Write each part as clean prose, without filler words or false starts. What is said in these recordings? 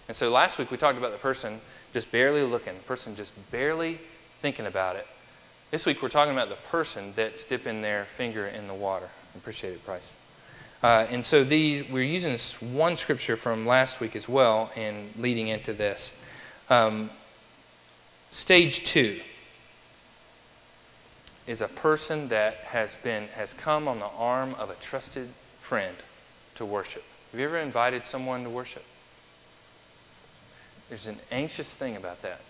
And so last week we talked about the person just barely looking, the person just barely thinking about it. This week we're talking about the person that's dipping their finger in the water. I appreciate it, Bryce. And so we're using this one scripture from last week as well and leading into this. Stage 2 is a person that has come on the arm of a trusted friend to worship. Have you ever invited someone to worship? There's an anxious thing about that.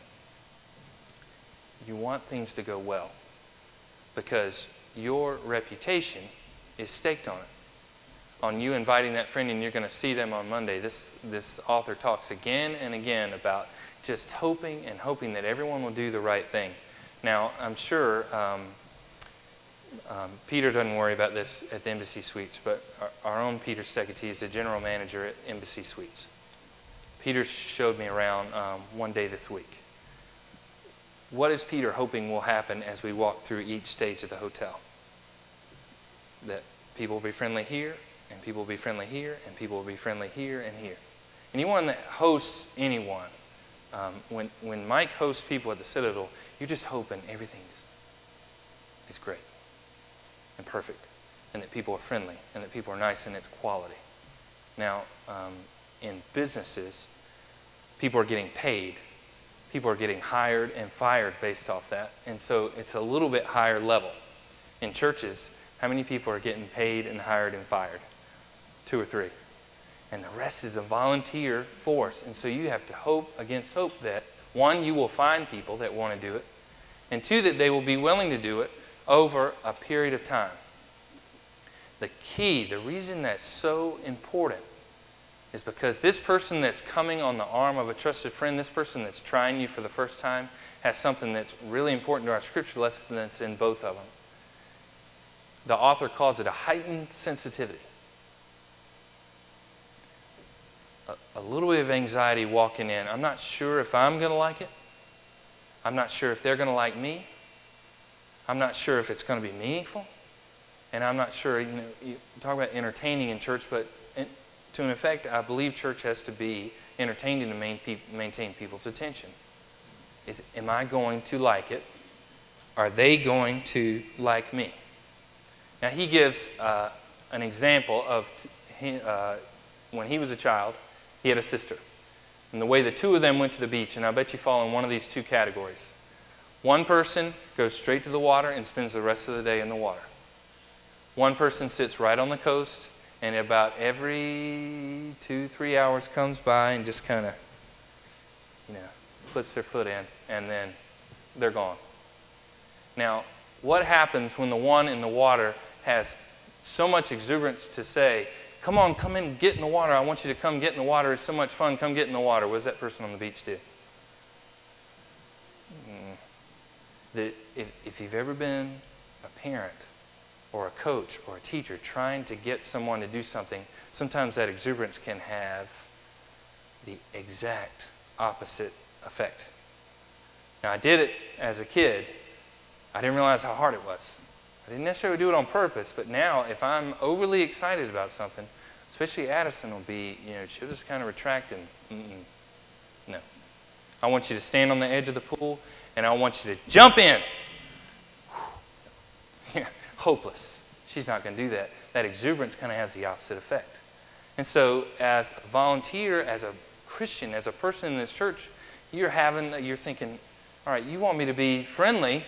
You want things to go well because your reputation is staked on it. On you inviting that friend, and you're going to see them on Monday. This author talks again and again about just hoping and hoping that everyone will do the right thing. Now, I'm sure Peter doesn't worry about this at the Embassy Suites, but our own Peter Cate is the general manager at Embassy Suites. Peter showed me around one day this week. What is Peter hoping will happen as we walk through each stage of the hotel? That people will be friendly here, and people will be friendly here, and people will be friendly here and here. Anyone that hosts anyone, when Mike hosts people at the Citadel, you're just hoping everything is great and perfect, and that people are friendly, and that people are nice in its quality. Now, in businesses, people are getting paid. People are getting hired and fired based off that, and so it's a little bit higher level. In churches, how many people are getting paid and hired and fired? 2 or 3. And the rest is a volunteer force. And so you have to hope against hope that, 1, you will find people that want to do it, and 2, that they will be willing to do it over a period of time. The key, the reason that's so important is because this person that's coming on the arm of a trusted friend, this person that's trying you for the first time, has something that's really important to our scripture lesson that's in both of them. The author calls it a heightened sensitivity. A little bit of anxiety walking in. I'm not sure if I'm going to like it. I'm not sure if they're going to like me. I'm not sure if it's going to be meaningful. And I'm not sure, you talk about entertaining in church, but to an effect, I believe church has to be entertaining to maintain people's attention. Am I going to like it? Are they going to like me? Now, he gives an example of when he was a child, he had a sister. And the way the two of them went to the beach, and I bet you fall in one of these 2 categories. One person goes straight to the water and spends the rest of the day in the water. One person sits right on the coast, and about every 2-3 hours comes by and just kind of, flips their foot in, and then they're gone. Now, what happens when the one in the water has so much exuberance to say, come on, come in, get in the water. I want you to come get in the water. It's so much fun. Come get in the water. What does that person on the beach do? If you've ever been a parent or a coach or a teacher trying to get someone to do something, sometimes that exuberance can have the exact opposite effect. Now, I did it as a kid. I didn't realize how hard it was. I didn't necessarily do it on purpose, but now if I'm overly excited about something, especially Addison will be, she'll just kind of retract and, no. I want you to stand on the edge of the pool, and I want you to jump in. Yeah, hopeless. She's not going to do that. That exuberance kind of has the opposite effect. And so as a volunteer, as a Christian, as a person in this church, you're thinking, all right, you want me to be friendly,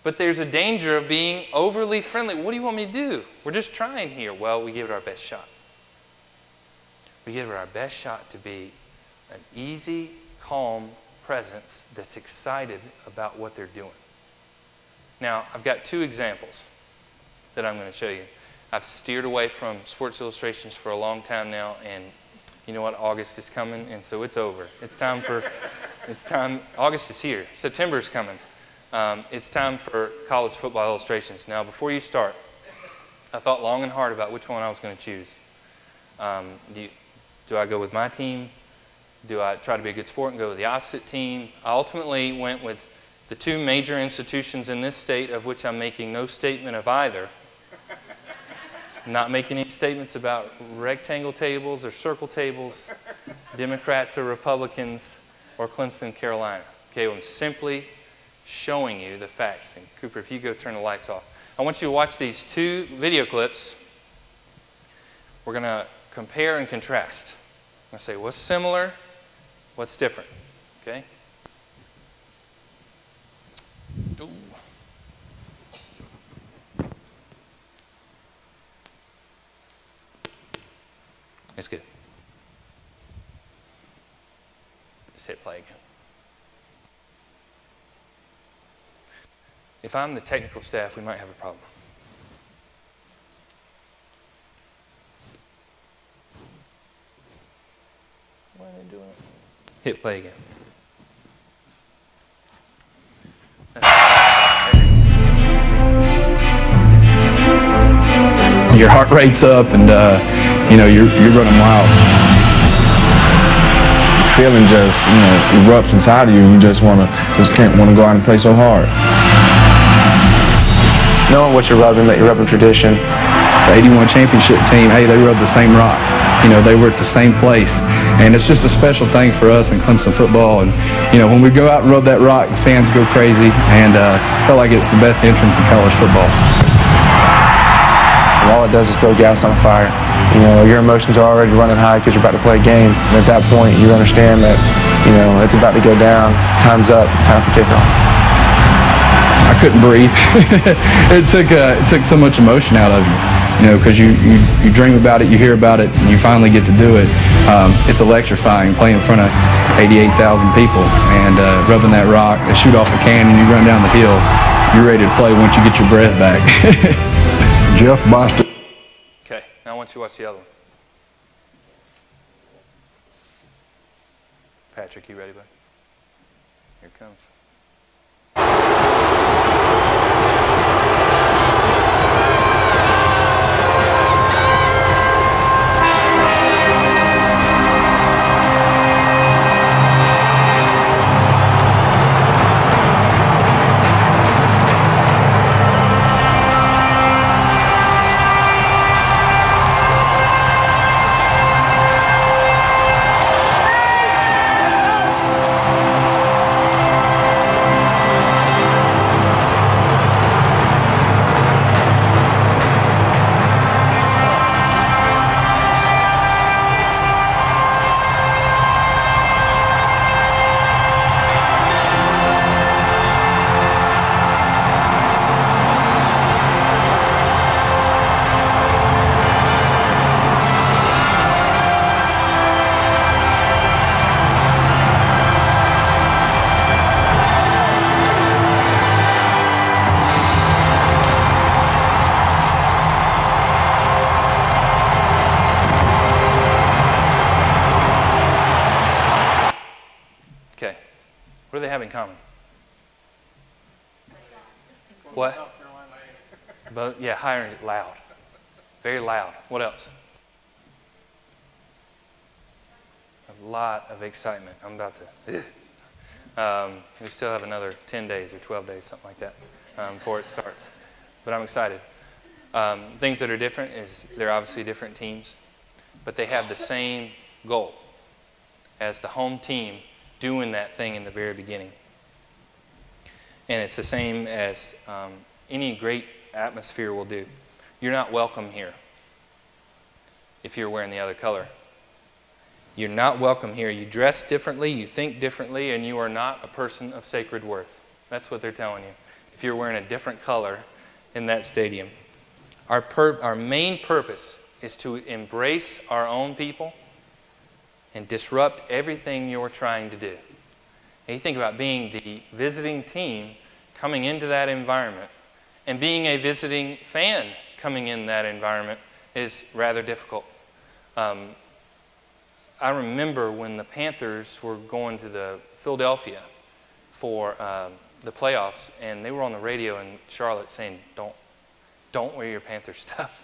but there's a danger of being overly friendly. What do you want me to do? We're just trying here. Well, we give it our best shot. We give it our best shot to be an easy, calm presence that's excited about what they're doing. Now, I've got 2 examples that I'm going to show you. I've steered away from sports illustrations for a long time now, and you know what? August is coming, and so it's over. August is here. September is coming. It's time for college football illustrations. Now, before you start, I thought long and hard about which one I was going to choose. Do I go with my team? Do I try to be a good sport and go with the opposite team? I ultimately went with the 2 major institutions in this state, of which I'm making no statement of either. I'm not making any statements about rectangle tables or circle tables. Democrats or Republicans, or Clemson, Carolina. Okay, I'm simply showing you the facts. And Cooper, if you go turn the lights off. I want you to watch these 2 video clips. We're going to compare and contrast. I'm going to say what's similar, what's different. Okay? Ooh. That's good. Just hit play again. If I'm the technical staff, we might have a problem. Why are they doing it? Hit play again. Your heart rate's up, and you know you're running wild. The feeling just erupts inside of you. You just can't want to go out and play so hard. Knowing what you're rubbing, that you're rubbing tradition. The '81 championship team, hey, they rubbed the same rock. You know, they were at the same place, and it's just a special thing for us in Clemson football. And you know, when we go out and rub that rock, the fans go crazy, and felt like it's the best entrance in college football. And all it does is throw gas on a fire. You know, your emotions are already running high because you're about to play a game. And at that point, you understand that, you know, it's about to go down. Time's up. Time for kickoff. I couldn't breathe. It took so much emotion out of you, you know, because you dream about it, you hear about it, and you finally get to do it. It's electrifying playing in front of 88,000 people and rubbing that rock, shoot off a cannon, you run down the hill. You're ready to play once you get your breath back. Jeff Boston. Okay, now I want you to watch the other one. Patrick, you ready, bud? Here it comes. What do they have in common? What? But yeah, higher and loud. Very loud. What else? A lot of excitement. I'm about to. We still have another 10 days or 12 days, something like that, before it starts. But I'm excited. Things that are different is they're obviously different teams, but they have the same goal as the home team doing that thing in the very beginning. And it's the same as any great atmosphere will do. You're not welcome here if you're wearing the other color. You're not welcome here. You dress differently, you think differently, and you are not a person of sacred worth. That's what they're telling you if you're wearing a different color in that stadium. Our main purpose is to embrace our own people and disrupt everything you're trying to do. And you think about being the visiting team coming into that environment, and being a visiting fan coming in that environment is rather difficult. I remember when the Panthers were going to the Philadelphia for the playoffs, and they were on the radio in Charlotte saying, don't wear your Panther stuff.